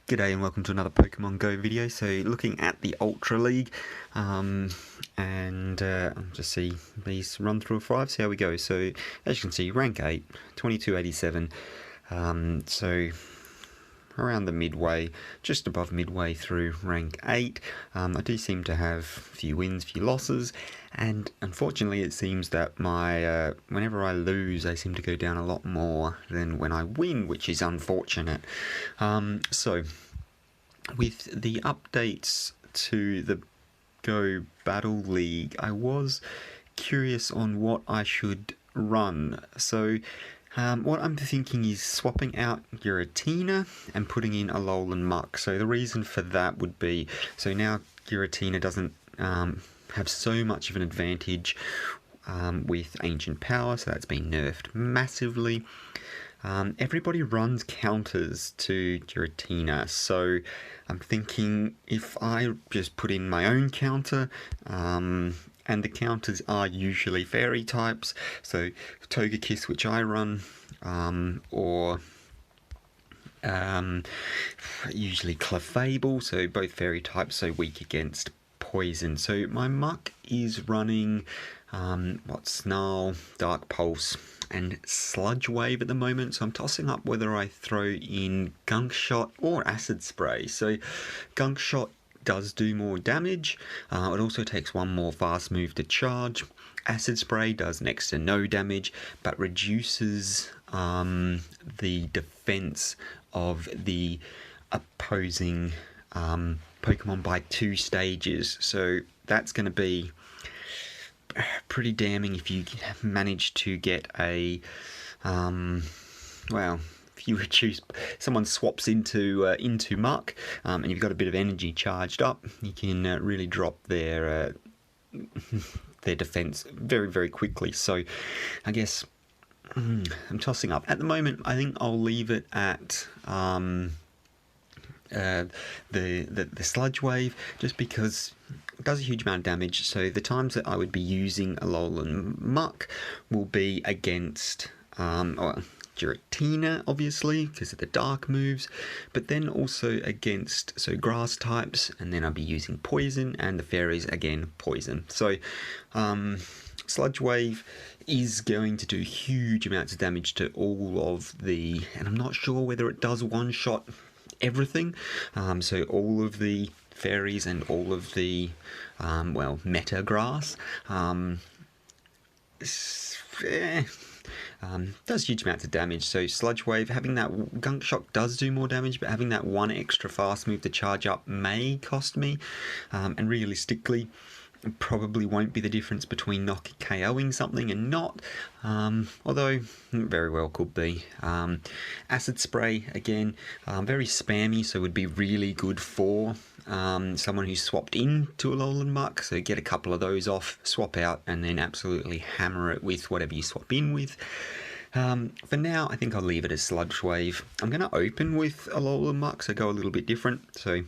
G'day and welcome to another Pokemon Go video. So looking at the Ultra League, I'll just see these run through a 5, see how we go. So as you can see, rank 8, 2287, so around the midway, just above midway through rank 8. I do seem to have a few wins, few losses, and unfortunately it seems that my whenever I lose I seem to go down a lot more than when I win, which is unfortunate. So with the updates to the Go Battle League, I was curious on what I should run. So what I'm thinking is swapping out Giratina and putting in Alolan Muk. So the reason for that would be, so now Giratina doesn't have so much of an advantage with Ancient Power, so that's been nerfed massively. Everybody runs counters to Giratina, so I'm thinking if I just put in my own counter, and the counters are usually fairy types, so Togekiss, which I run, or usually Clefable, so both fairy types, so weak against poison. So my Muk is running Snarl, Dark Pulse, and Sludge Wave at the moment, so I'm tossing up whether I throw in Gunk Shot or Acid Spray. So Gunk Shot does do more damage, it also takes one more fast move to charge. Acid Spray does next to no damage, but reduces the defense of the opposing Pokemon by 2 stages, so that's going to be pretty damning if you manage to get a if you choose, someone swaps into Muk, and you've got a bit of energy charged up, you can really drop their defense very, very quickly. So I guess I'm tossing up at the moment. I think I'll leave it at the Sludge Wave, just because it does a huge amount of damage. So the times that I would be using Alolan Muk will be against Giratina, obviously, because of the dark moves, but then also against grass types, and then I'll be using poison, and the fairies again poison. So Sludge Wave is going to do huge amounts of damage to all of the, and I'm not sure whether it does one-shot everything, so all of the fairies and all of the meta grass. Does huge amounts of damage. So Sludge Wave, having that Gunk Shot does do more damage, but having that one extra fast move to charge up may cost me, and realistically it probably won't be the difference between KOing something and not, although very well could be. Acid Spray, again, very spammy, so would be really good for someone who's swapped into Alolan Muk, so get a couple of those off, swap out, and then absolutely hammer it with whatever you swap in with. For now, I think I'll leave it as Sludge Wave. I'm going to open with Alolan Muk, so go a little bit different. So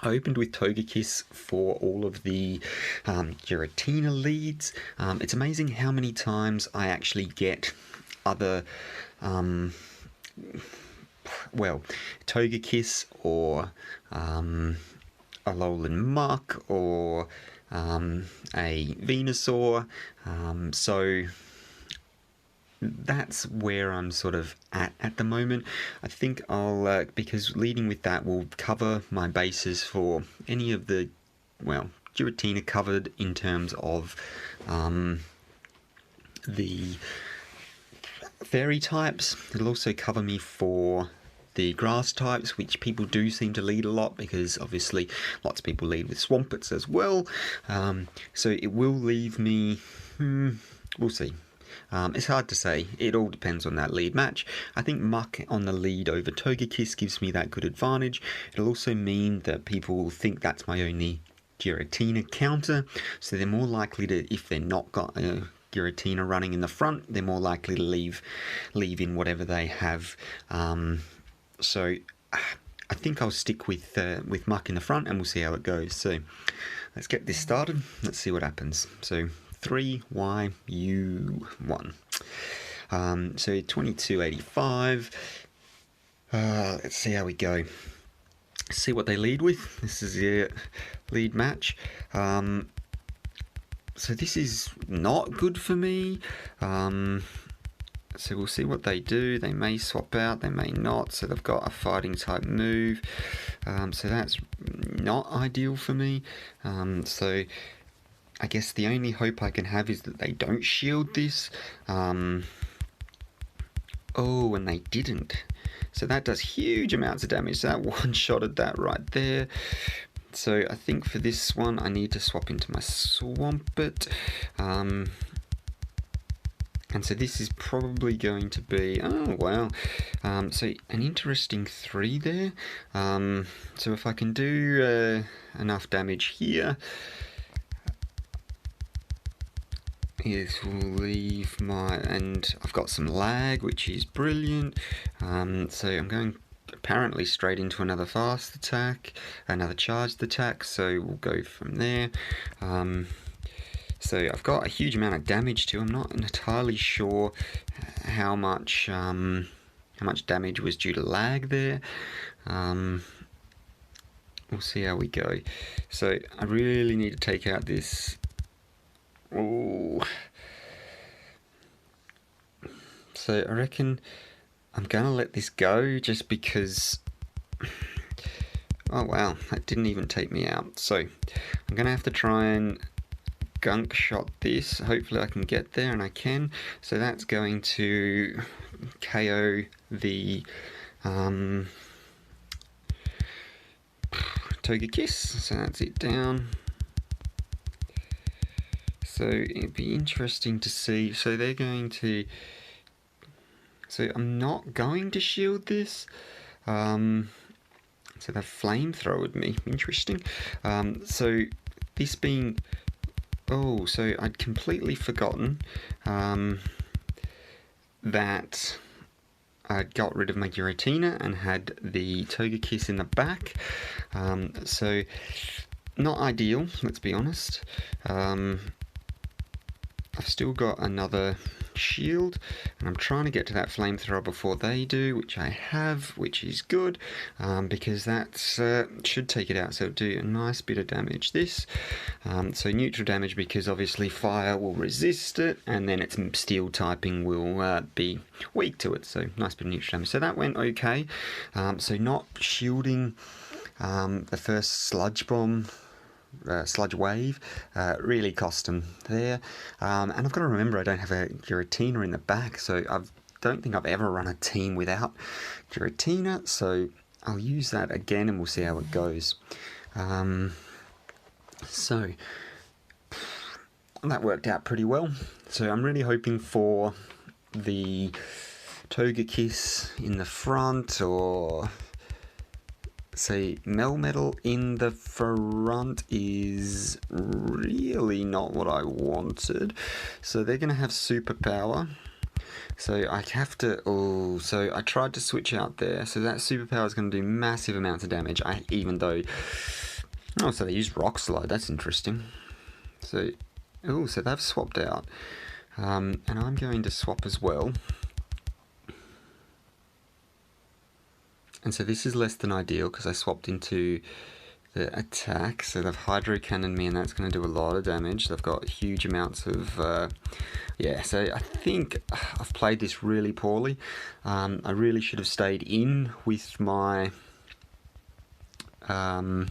I opened with Togekiss for all of the Giratina leads. It's amazing how many times I actually get other Togekiss or Alolan Muk or a Venusaur, so that's where I'm sort of at the moment. I think I'll, because leading with that will cover my bases for any of the, Giratina covered in terms of the fairy types. It'll also cover me for the grass types, which people do seem to lead a lot, because obviously lots of people lead with Swampets as well. So it will leave me, we'll see. It's hard to say. It all depends on that lead match. I think Muk on the lead over Togekiss gives me that good advantage. It'll also mean that people will think that's my only Giratina counter, so they're more likely to, if they're not got Giratina running in the front, they're more likely to leave in whatever they have. So I think I'll stick with Muk in the front, and we'll see how it goes. So let's get this started. Let's see what happens. So 3YU1. So 2285. Let's see how we go. see what they lead with. This is their lead match. So this is not good for me. So we'll see what they do. They may swap out, they may not. So they've got a fighting type move. So that's not ideal for me. So I guess the only hope I can have is that they don't shield this. Oh, and they didn't. So that does huge amounts of damage. So that one-shotted that right there. So I think for this one I need to swap into my Swampert. And so this is probably going to be, oh wow, so an interesting 3 there. So if I can do enough damage here, is we'll leave my, and I've got some lag, which is brilliant. So I'm going apparently straight into another fast attack, another charged attack, so we'll go from there. So I've got a huge amount of damage too. I'm not entirely sure how much damage was due to lag there. We'll see how we go. So I really need to take out this. Oh. So I reckon I'm gonna let this go just because. Oh wow, that didn't even take me out. So I'm gonna have to try and gunk shot this. Hopefully I can get there, and I can. So that's going to KO the Togekiss. So that's it down. So it'd be interesting to see. So they're going to. So I'm not going to shield this. So they've flamethrowered me. Interesting. So this being. Oh, so I'd completely forgotten that I'd got rid of my Giratina and had the Togekiss in the back. So not ideal, let's be honest. I've still got another shield, and I'm trying to get to that flamethrower before they do, which I have, which is good, because that should take it out, so it'll do a nice bit of damage. This, so neutral damage, because obviously fire will resist it, and then its steel typing will be weak to it, so nice bit of neutral damage. So that went okay. So not shielding the first sludge bomb, sludge wave, really cost him there. And I've got to remember I don't have a Giratina in the back, so I don't think I've ever run a team without Giratina, so I'll use that again and we'll see how it goes. So that worked out pretty well. So I'm really hoping for the Togekiss in the front, or say Melmetal in the front is really not what I wanted. So they're going to have superpower. So I have to, so I tried to switch out there. So that superpower is going to do massive amounts of damage, even though, so they used Rock Slide, that's interesting. So, so they've swapped out. And I'm going to swap as well. And so this is less than ideal because I swapped into the attack. So they've Hydro Cannon me, and that's going to do a lot of damage. They've got huge amounts of, so I think I've played this really poorly. I really should have stayed in with my, I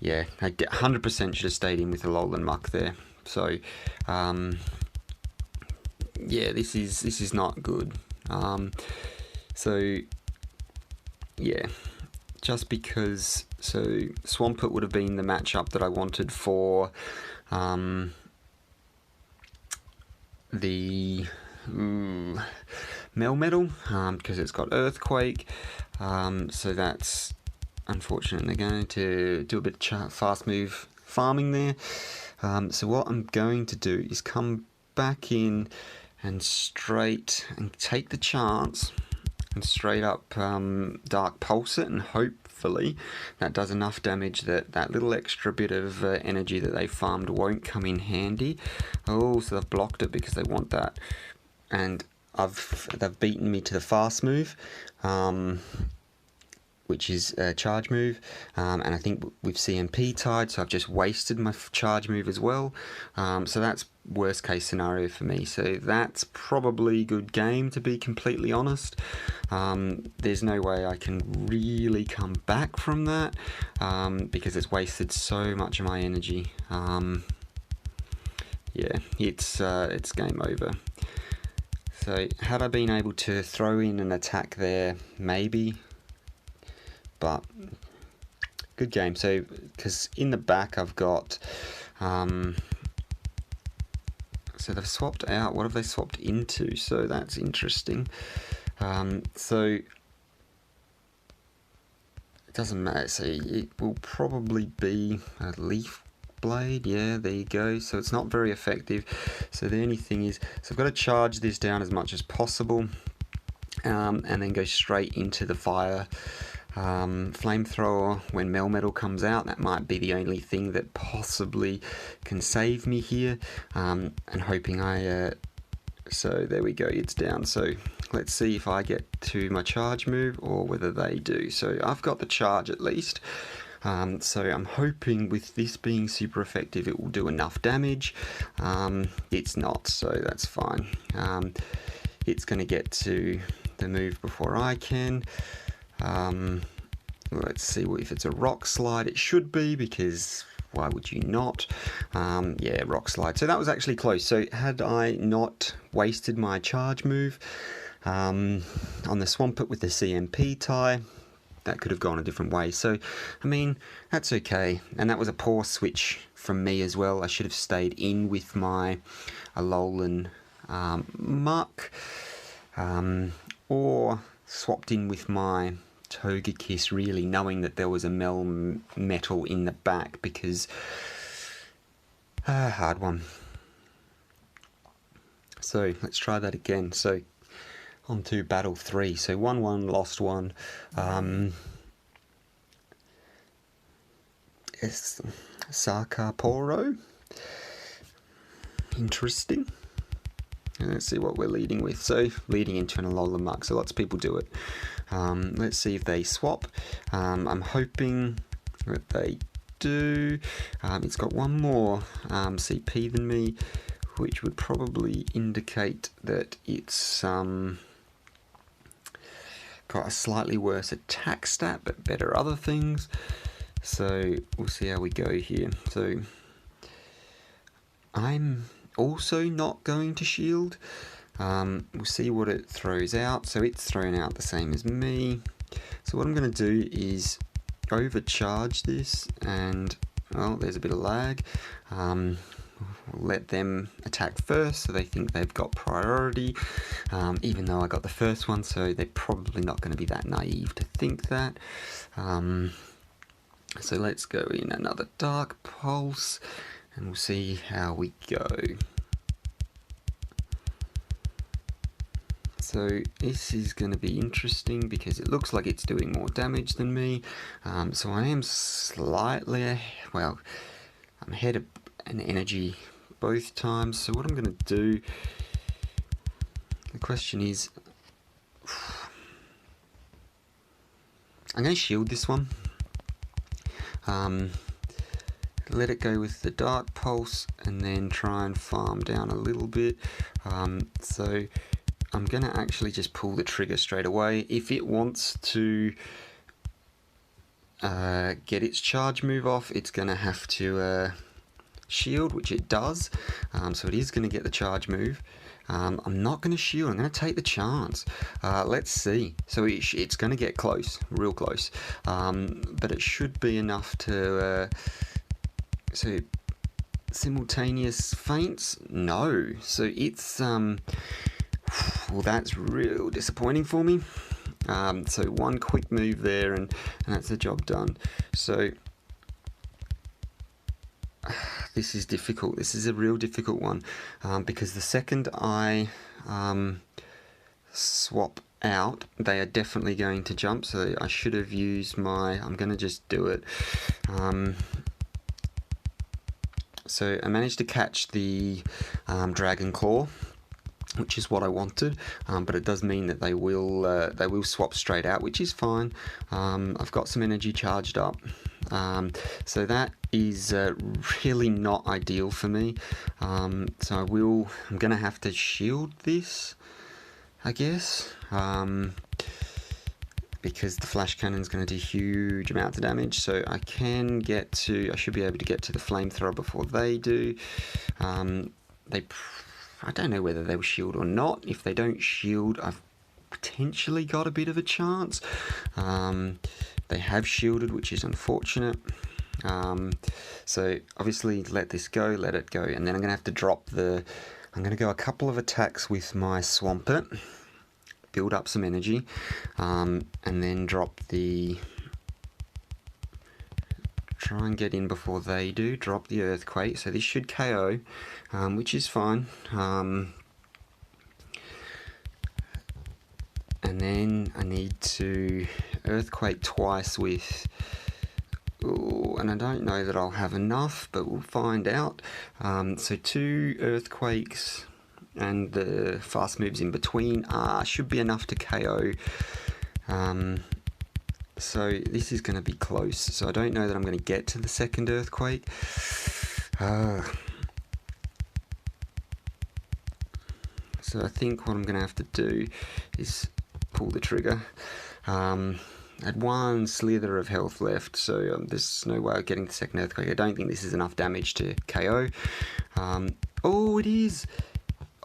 100% should have stayed in with the Alolan Muk there. So, this is not good. Just because, so Swampert would have been the matchup that I wanted for the Melmetal, because it's got Earthquake, so that's unfortunate. They're going to do a bit of fast move farming there. So what I'm going to do is come back in and take the chance and straight up Dark Pulse it, and hopefully that does enough damage that that little extra bit of energy that they farmed won't come in handy. So they've blocked it because they want that, and they've beaten me to the fast move, which is a charge move, and I think with CMP tied, so I've just wasted my charge move as well. So that's worst case scenario for me. So that's probably good game, to be completely honest. There's no way I can really come back from that, because it's wasted so much of my energy. Yeah, it's game over. So had I been able to throw in an attack there, maybe, but good game. So because in the back I've got, so they've swapped out. What have they swapped into? So that's interesting. So it doesn't matter. So it will probably be a leaf blade. Yeah, there you go. So it's not very effective. So the only thing is, so I've got to charge this down as much as possible, and then go straight into the fire flamethrower when Melmetal comes out. That might be the only thing that possibly can save me here, and hoping so there we go, it's down. So let's see if I get to my charge move or whether they do. So I've got the charge at least. So I'm hoping with this being super effective it will do enough damage. It's not, so that's fine. It's going to get to the move before I can. Let's see if it's a rock slide. It should be, because why would you not? Yeah, rock slide. So that was actually close. So had I not wasted my charge move on the Swampert with the CMP tie, that could have gone a different way. So, I mean, that's okay. And that was a poor switch from me as well. I should have stayed in with my Alolan Muk, or swapped in with my Togekiss, really, knowing that there was a Melmetal in the back, because hard one. So let's try that again. So on to battle 3. So 1-1, lost 1. It's Sarkaporo. Interesting. Let's see what we're leading with. So leading into an Alolan Muk, so lots of people do it. Let's see if they swap. I'm hoping that they do. It's got one more CP than me, which would probably indicate that it's got a slightly worse attack stat but better other things. So we'll see how we go here. So I'm also not going to shield. We'll see what it throws out. So it's thrown out the same as me. So what I'm going to do is overcharge this, and well, there's a bit of lag. We'll let them attack first, so they think they've got priority, even though I got the first one, so they're probably not going to be that naive to think that. So let's go in another Dark Pulse, and we'll see how we go. So this is going to be interesting because it looks like it's doing more damage than me. So I am slightly, well, I'm ahead of an energy both times. So what I'm going to do, the question is, I'm going to shield this one. Let it go with the Dark Pulse and then try and farm down a little bit. So I'm going to actually just pull the trigger straight away. If it wants to get its charge move off, it's going to have to shield, which it does. So it is going to get the charge move. I'm not going to shield, I'm going to take the chance. Let's see. So it's going to get close, real close. But it should be enough to... so simultaneous feints? No. So it's... well, that's real disappointing for me. So one quick move there, and that's the job done. So this is difficult. This is a real difficult one, because the second I swap out, they are definitely going to jump. So I should have used my... I'm going to just do it. So I managed to catch the Dragon Claw. which is what I wanted, but it does mean that they will swap straight out, which is fine. I've got some energy charged up, so that is really not ideal for me. So I'm gonna have to shield this, I guess, because the flash cannon is going to do huge amounts of damage. So I should be able to get to the flamethrower before they do. I don't know whether they'll shield or not. If they don't shield, I've potentially got a bit of a chance. They have shielded, which is unfortunate. So obviously let this go, let it go, and then I'm going to have to drop I'm going to go a couple of attacks with my Swampert, build up some energy, and then try and get in before they do, drop the Earthquake. So this should KO, which is fine. And then I need to Earthquake twice with... Ooh, and I don't know that I'll have enough, but we'll find out. So 2 Earthquakes and the fast moves in between should be enough to KO. So this is going to be close. So I don't know that I'm going to get to the second Earthquake. So I think what I'm going to have to do is pull the trigger. I had 1 slither of health left, so there's no way of getting the second Earthquake. I don't think this is enough damage to KO. Oh, it is!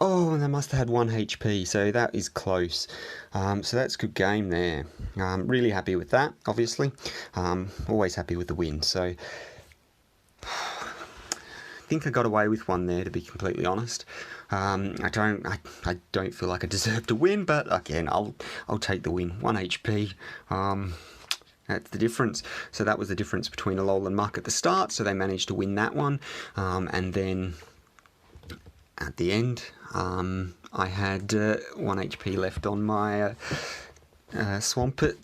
Oh, and they must have had 1 HP, so that is close. So that's a good game there. Really happy with that, obviously. Always happy with the win, so... I think I got away with one there, to be completely honest. I don't feel like I deserve to win, but again, I'll take the win. 1 HP. That's the difference. So that was the difference between Alolan Muk at the start, so they managed to win that one. And then at the end, I had 1 HP left on my Swampert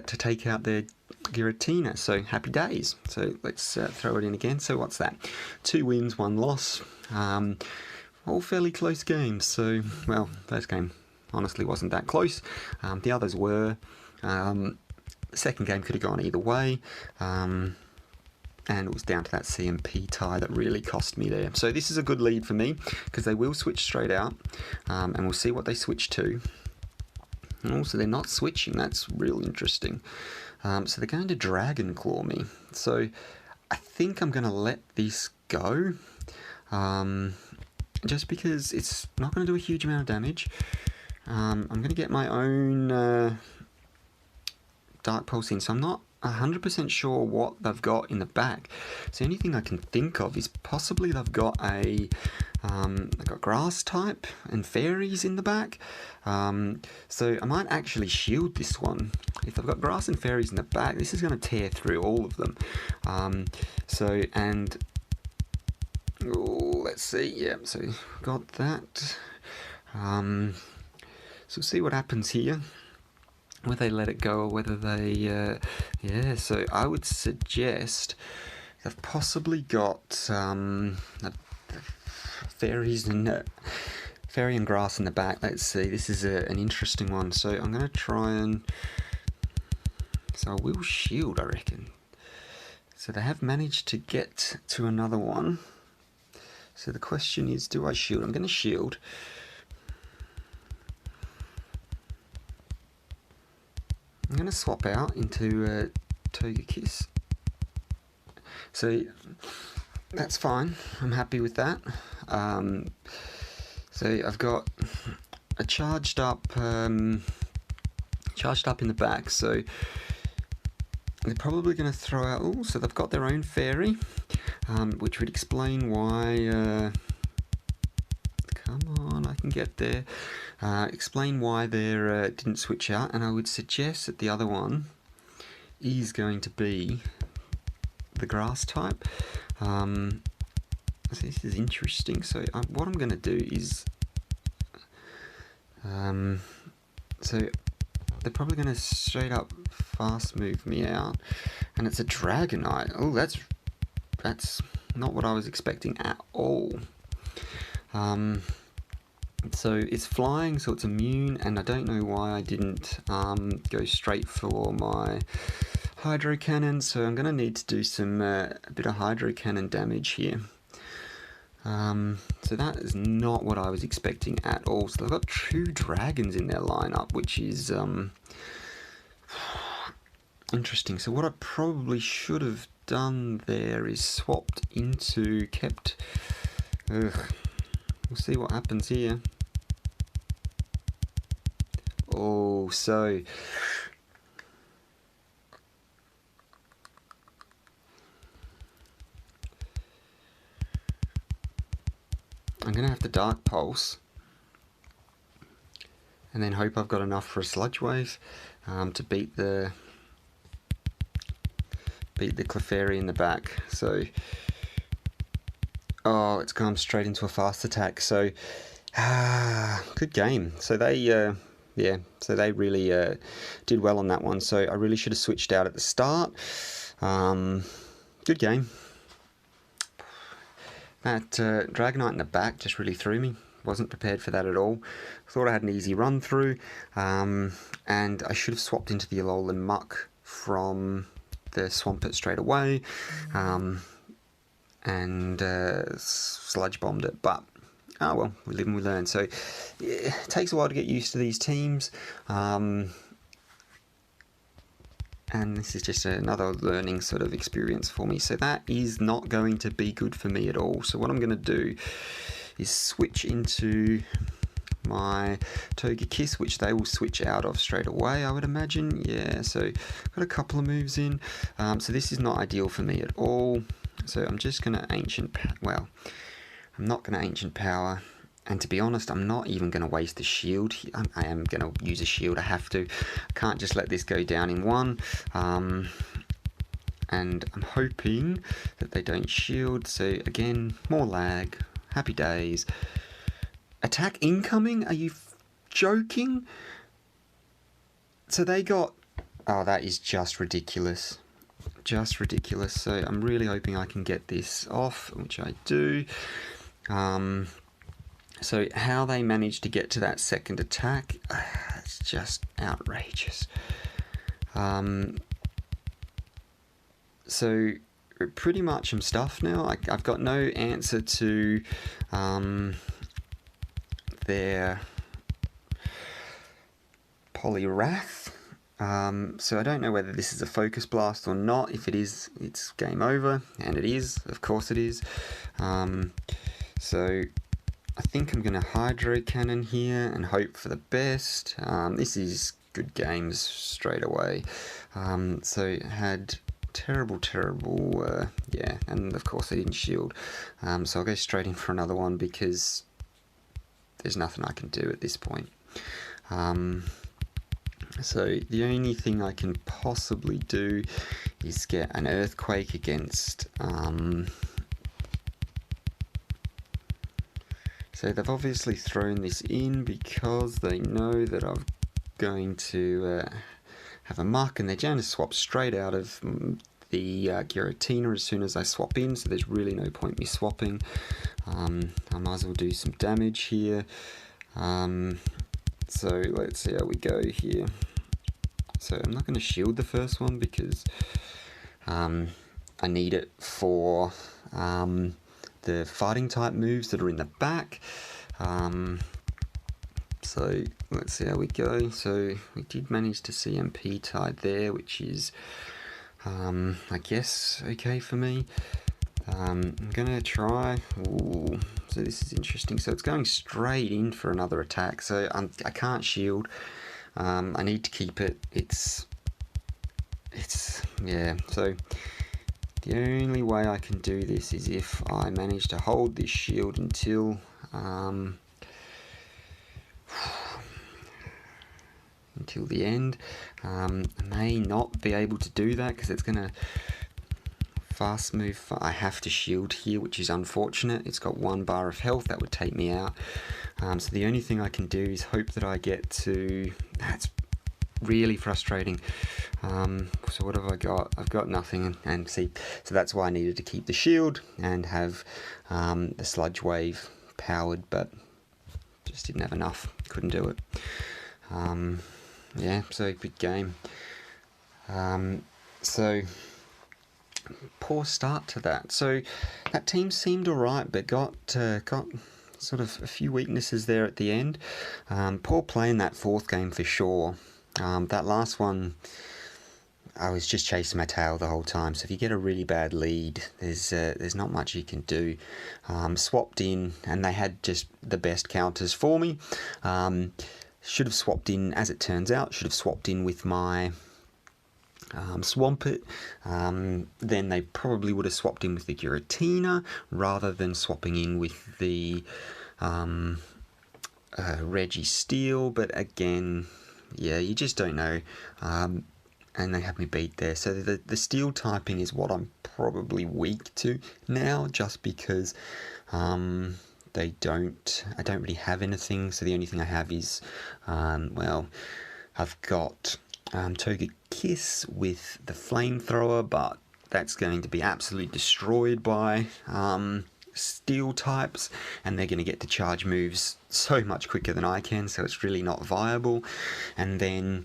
to take out their Giratina, so happy days. So let's throw it in again. So what's that? 2 wins, 1 loss. All fairly close games. So, well, first game honestly wasn't that close. The others were. The second game could have gone either way. And it was down to that CMP tie that really cost me there. So this is a good lead for me, because they will switch straight out, and we'll see what they switch to. And also they're not switching, that's real interesting. So they're going to Dragon Claw me. So I think I'm going to let this go, just because it's not going to do a huge amount of damage. I'm going to get my own Dark Pulse in, so I'm not 100% sure what they've got in the back. So anything I can think of is possibly they've got they've got Grass type and Fairies in the back. So I might actually shield this one. If they've got Grass and Fairies in the back, this is going to tear through all of them. Let's see. Yeah, so got that. So we'll see what happens here. Whether they let it go or whether they... so I would suggest they've possibly got Fairies and... Fairy and Grass in the back. Let's see, this is an interesting one. So I'm going to try and... So I will shield, I reckon. So they have managed to get to another one. So the question is, do I shield? I'm going to shield. I'm going to swap out into Togekiss. So that's fine. I'm happy with that. So I've got a charged up in the back. So they're probably going to throw out... Oh, so they've got their own Fairy, which would explain why... come on, I can get there. Explain why they didn't switch out, and I would suggest that the other one is going to be the Grass type. So this is interesting. So what I'm going to do is... so they're probably going to straight up fast move me out, and it's a Dragonite. Oh, that's not what I was expecting at all. So it's flying, so it's immune, and I don't know why I didn't go straight for my Hydro Cannon, so I'm going to need to do some a bit of Hydro Cannon damage here. So that is not what I was expecting at all. So they've got 2 dragons in their lineup, which is interesting. So what I probably should have done there is kept... We'll see what happens here. Oh, so... I'm going to have to Dark Pulse. And then hope I've got enough for a Sludge Wave to beat the Clefairy in the back. So... Oh, it's gone straight into a fast attack. So, good game. So they, so they really did well on that one. So I really should have switched out at the start. Good game. That Dragonite in the back just really threw me. Wasn't prepared for that at all. Thought I had an easy run through. And I should have swapped into the Alolan Muk from the Swampert straight away. And sludge bombed it, but oh well, we live and we learn. So it takes a while to get used to these teams, and this is just another learning sort of experience for me. So that is not going to be good for me at all. So what I'm going to do is switch into my Togekiss, which they will switch out of straight away, I would imagine. Yeah, so got a couple of moves in. So this is not ideal for me at all. So I'm just going to I'm not going to Ancient Power, and to be honest, I'm not even going to waste the shield. I am going to use a shield, I have to. I can't just let this go down in one, and I'm hoping that they don't shield. So again, more lag, happy days. Attack incoming? Are you joking? So they got... Oh, that is just ridiculous. Just ridiculous. So I'm really hoping I can get this off, which I do. So how they managed to get to that second attack, it's just outrageous. So pretty much I'm stuffed now. I've got no answer to their Poliwrath. So I don't know whether this is a Focus Blast or not. If it is, it's game over, and it is, of course it is. So I think I'm going to Hydro Cannon here and hope for the best. This is good games straight away. So had terrible, yeah, and of course they didn't shield. So I'll go straight in for another one because there's nothing I can do at this point. So the only thing I can possibly do is get an Earthquake against... So they've obviously thrown this in because they know that I'm going to have a Muck, and they're going to swap straight out of the Giratina as soon as I swap in, so there's really no point me swapping. I might as well do some damage here. So let's see how we go here. So I'm not going to shield the first one because I need it for the fighting type moves that are in the back. So let's see how we go. So we did manage to see MP tied there, which is I guess okay for me. I'm gonna try. Ooh, so this is interesting. So it's going straight in for another attack. So I can't shield. I need to keep it. It's yeah. So the only way I can do this is if I manage to hold this shield until the end. I may not be able to do that because it's gonna fast move. I have to shield here, which is unfortunate. It's got 1 bar of health, that would take me out. So the only thing I can do is hope that I get to... That's really frustrating. So what have I got? I've got nothing, and see, so that's why I needed to keep the shield and have the Sludge Wave powered, but just didn't have enough, couldn't do it. Yeah, so big game. So poor start to that. So that team seemed alright, but got sort of a few weaknesses there at the end. Poor play in that fourth game for sure. That last one, I was just chasing my tail the whole time. So if you get a really bad lead, there's not much you can do. Swapped in, and they had just the best counters for me. Should have swapped in, as it turns out, should have swapped in with my Swampert. Then they probably would have swapped in with the Giratina rather than swapping in with the Registeel. But again, yeah, you just don't know. And they have me beat there. So the steel typing is what I'm probably weak to now, just because I don't really have anything. So the only thing I have is, well, I've got Togekiss with the flamethrower, but that's going to be absolutely destroyed by steel types, and they're going to get to charge moves so much quicker than I can, so it's really not viable. And then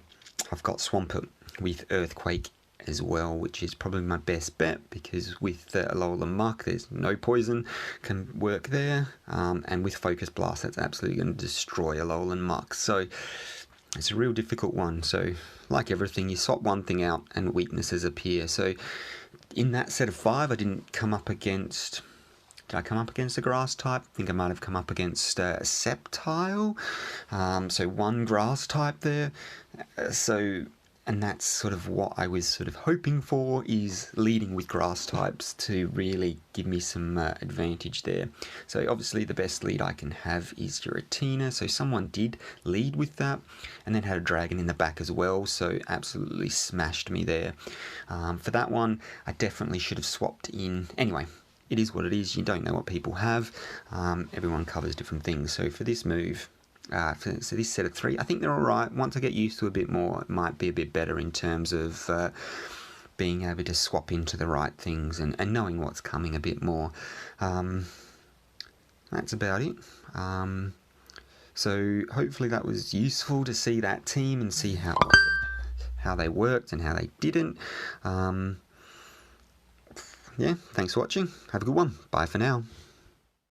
I've got Swampert with Earthquake as well, which is probably my best bet, because with the Alolan Muk, there's no poison can work there, and with Focus Blast, that's absolutely going to destroy Alolan Muk. So it's a real difficult one. So like everything, you swap one thing out and weaknesses appear. So in that set of 5, I didn't come up against... Did I come up against a grass type? I think I might have come up against a Sceptile. So one grass type there. And that's sort of what I was sort of hoping for, is leading with grass types to really give me some advantage there. So obviously the best lead I can have is Giratina, so someone did lead with that, and then had a dragon in the back as well, so absolutely smashed me there. For that one, I definitely should have swapped in. Anyway, it is what it is, you don't know what people have, everyone covers different things. So for this move, so this set of 3, I think they're alright. Once I get used to a bit more, it might be a bit better in terms of being able to swap into the right things and knowing what's coming a bit more. That's about it. So hopefully that was useful to see that team and see how they worked and how they didn't. Yeah, thanks for watching. Have a good one. Bye for now.